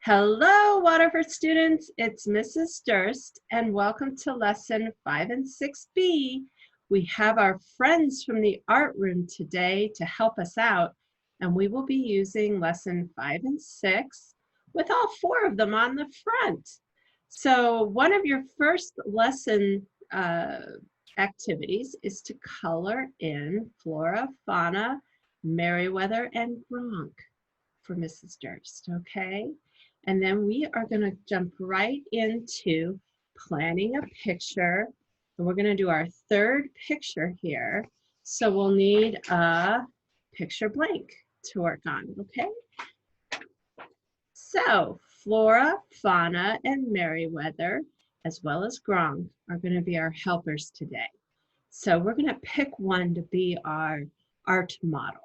Hello, Waterford students. It's Mrs. Durst, and welcome to lesson 5 and 6B. We have our friends from the art room today to help us out, and we will be using lesson 5 and 6 with all 4 of them on the front. So one of your first lesson activities is to color in flora, fauna, Merriweather, and Gronk for Mrs. Durst, okay? And then we are going to jump right into planning a picture. And we're going to do our third picture here. So we'll need a picture blank to work on, okay? So flora, fauna, and Merriweather, as well as Gronk, are going to be our helpers today. So we're going to pick one to be our art model.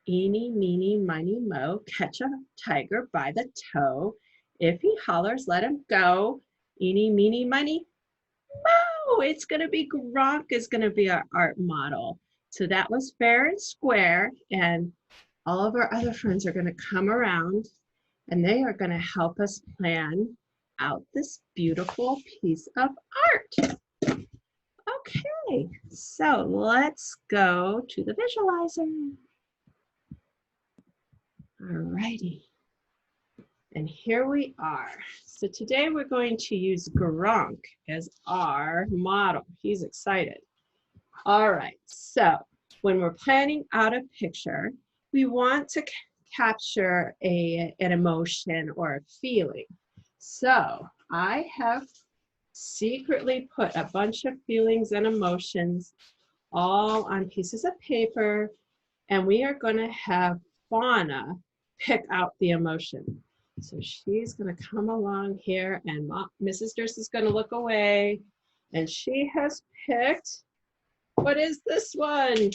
Eeny, meeny, miny, moe, catch a tiger by the toe. If he hollers, let him go. Eeny, meeny, miny, moe. It's going to be Gronk is going to be our art model. So that was fair and square. And all of our other friends are going to come around and they are going to help us plan out this beautiful piece of art. Okay, so let's go to the visualizer. Alrighty, and here we are. So today we're going to use Gronk as our model. He's excited. All right, so when we're planning out a picture, we want to capture an emotion or a feeling. So I have secretly put a bunch of feelings and emotions all on pieces of paper, and we are going to have Fauna pick out the emotion. So she's going to come along here, and Mrs. Durst is going to look away, and she has picked, what is this one?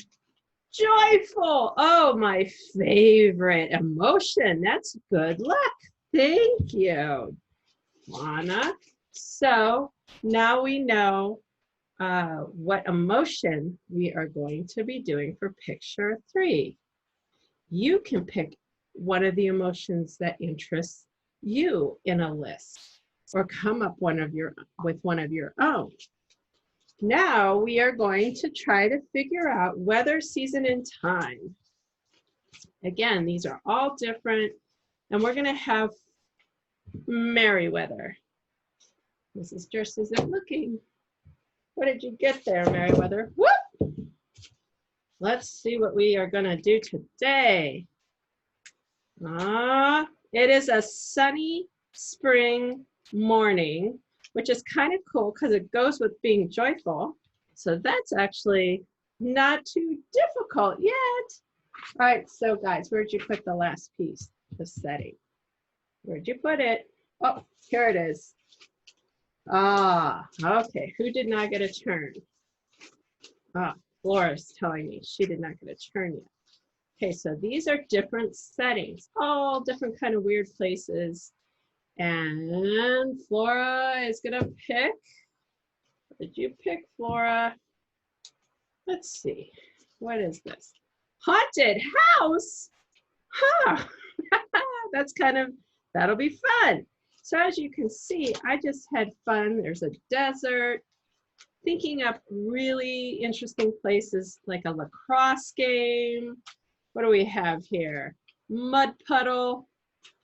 Joyful. Oh, my favorite emotion. That's good luck. Thank you, Fauna. So now we know what emotion we are going to be doing for picture 3. You can pick one of the emotions that interests you in a list or come up with one of your own. Now we are going to try to figure out weather, season, and time. Again, these are all different, and we're going to have Merriweather. Mrs. Durst isn't looking. What did you get there, Merriweather? Whoop! Let's see what we are going to do today. It is a sunny spring morning, which is kind of cool because it goes with being joyful. So that's actually not too difficult yet. All right, so guys, where'd you put the last piece, the setting? Where'd you put it? Oh, here it is. Okay, who did not get a turn? Flora's telling me she did not get a turn yet. Okay, so these are different settings, all different kind of weird places. And Flora is gonna pick. What did you pick, Flora? Let's see, what is this? Haunted house? Huh, that'll be fun. So as you can see, I just had fun. There's a desert, thinking up really interesting places like a lacrosse game. What do we have here? Mud puddle,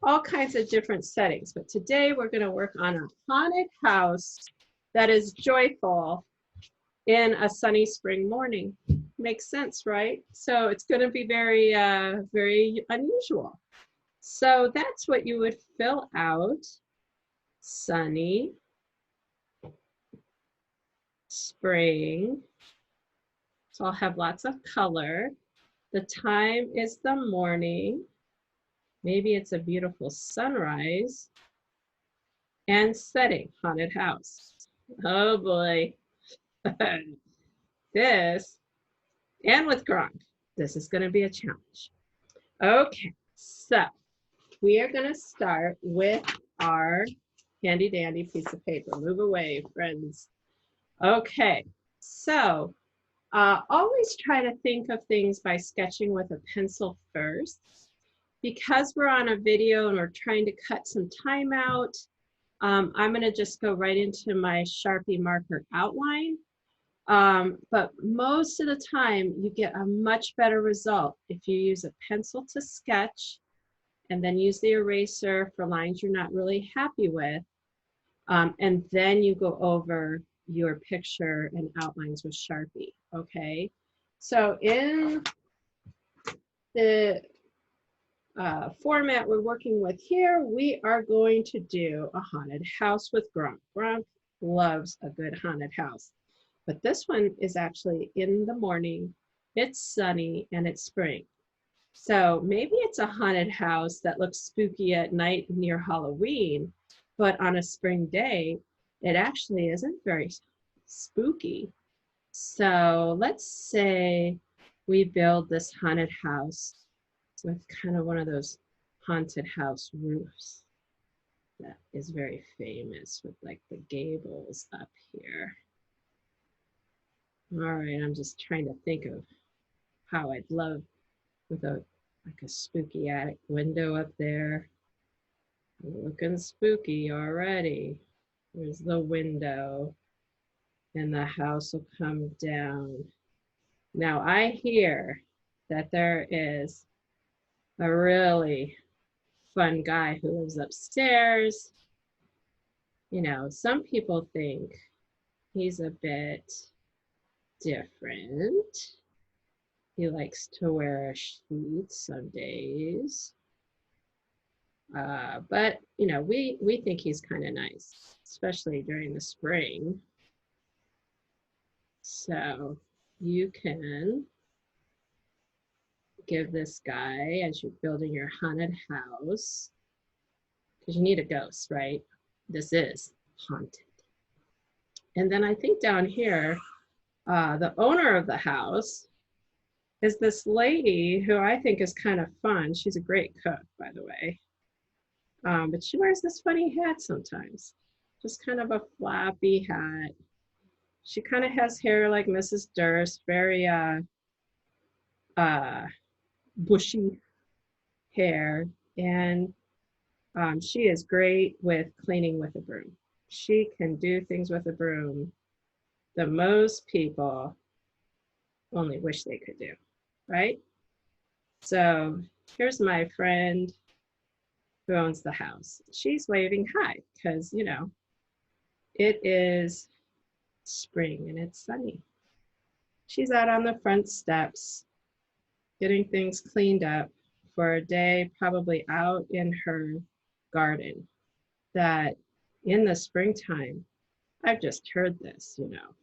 all kinds of different settings. But today we're going to work on a haunted house that is joyful in a sunny spring morning. Makes sense, right? So it's going to be very, very unusual. So that's what you would fill out. Sunny spring. So I'll have lots of color. The time is the morning. Maybe it's a beautiful sunrise. And setting, haunted house. Oh boy. This, and with Gronk, this is going to be a challenge. Okay, so we are going to start with our handy dandy piece of paper. Move away, friends. Okay, so always try to think of things by sketching with a pencil first. because we're on a video and we're trying to cut some time out, I'm going to just go right into my Sharpie marker outline. But most of the time, you get a much better result if you use a pencil to sketch and then use the eraser for lines you're not really happy with. And then you go over your picture and outlines with Sharpie, okay? So in the format we're working with here, we are going to do a haunted house with Gronk. Gronk loves a good haunted house, but this one is actually in the morning, it's sunny, and it's spring. So maybe it's a haunted house that looks spooky at night near Halloween, but on a spring day, it actually isn't very spooky. So let's say we build this haunted house with kind of one of those haunted house roofs that is very famous with like the gables up here. All right, I'm just trying to think of how I'd love with like a spooky attic window up there. Looking spooky already. There's the window and the house will come down. Now I hear that there is a really fun guy who lives upstairs. You know, some people think he's a bit different. He likes to wear a sheet some days. But, you know, we think he's kind of nice, especially during the spring. So you can give this guy, as you're building your haunted house, because you need a ghost, right? This is haunted. And then I think down here, the owner of the house is this lady who I think is kind of fun. She's a great cook, by the way. But she wears this funny hat sometimes, just kind of a flappy hat. She kind of has hair like Mrs. Durst, very bushy hair, and she is great with cleaning with a broom. She can do things with a broom that most people only wish they could do, right? So here's my friend who owns the house. She's waving hi because, you know, it is spring and it's sunny. She's out on the front steps getting things cleaned up for a day, probably out in her garden, that in the springtime, I've just heard this, you know,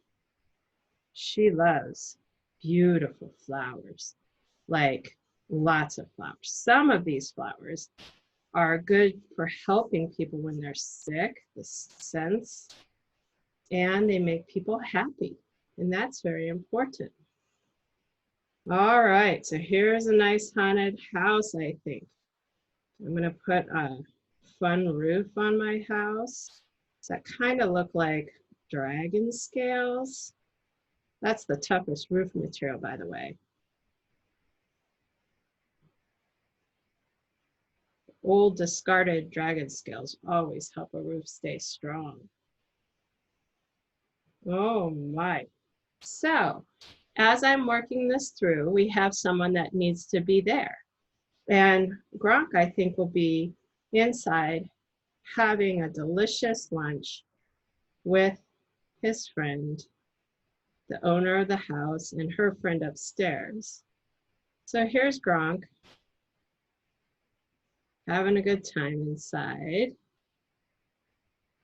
she loves beautiful flowers, like lots of flowers. Some of these flowers are good for helping people when they're sick, the scents, and they make people happy. And that's very important. All right, so here's a nice haunted house, I think. I'm gonna put a fun roof on my house that kind of look like dragon scales. That's the toughest roof material, by the way. Old discarded dragon scales always help a roof stay strong. Oh my. So as I'm working this through, we have someone that needs to be there. And Gronk, I think, will be inside having a delicious lunch with his friend, the owner of the house, and her friend upstairs. So here's Gronk having a good time inside.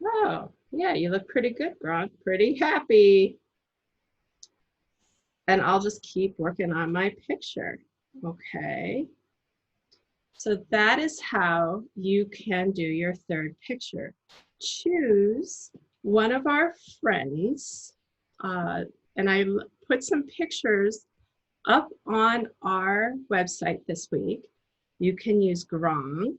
Oh, yeah, you look pretty good, Gronk. Pretty happy. And I'll just keep working on my picture. Okay. So that is how you can do your third picture. Choose one of our friends, and I put some pictures up on our website this week. You can use Gronk,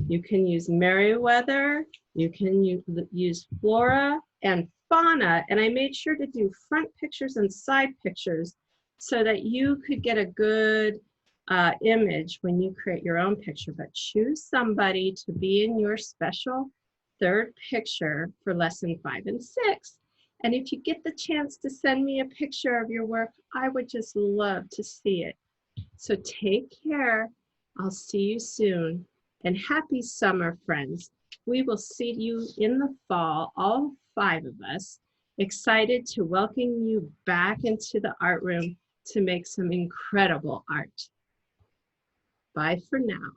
you can use Meriwether, you can use Flora and Fauna, and I made sure to do front pictures and side pictures so that you could get a good image when you create your own picture, but choose somebody to be in your special third picture for lesson 5 and 6. And if you get the chance to send me a picture of your work, I would just love to see it. So take care. I'll see you soon. And happy summer, friends. We will see you in the fall, all 5 of us, excited to welcome you back into the art room to make some incredible art. Bye for now.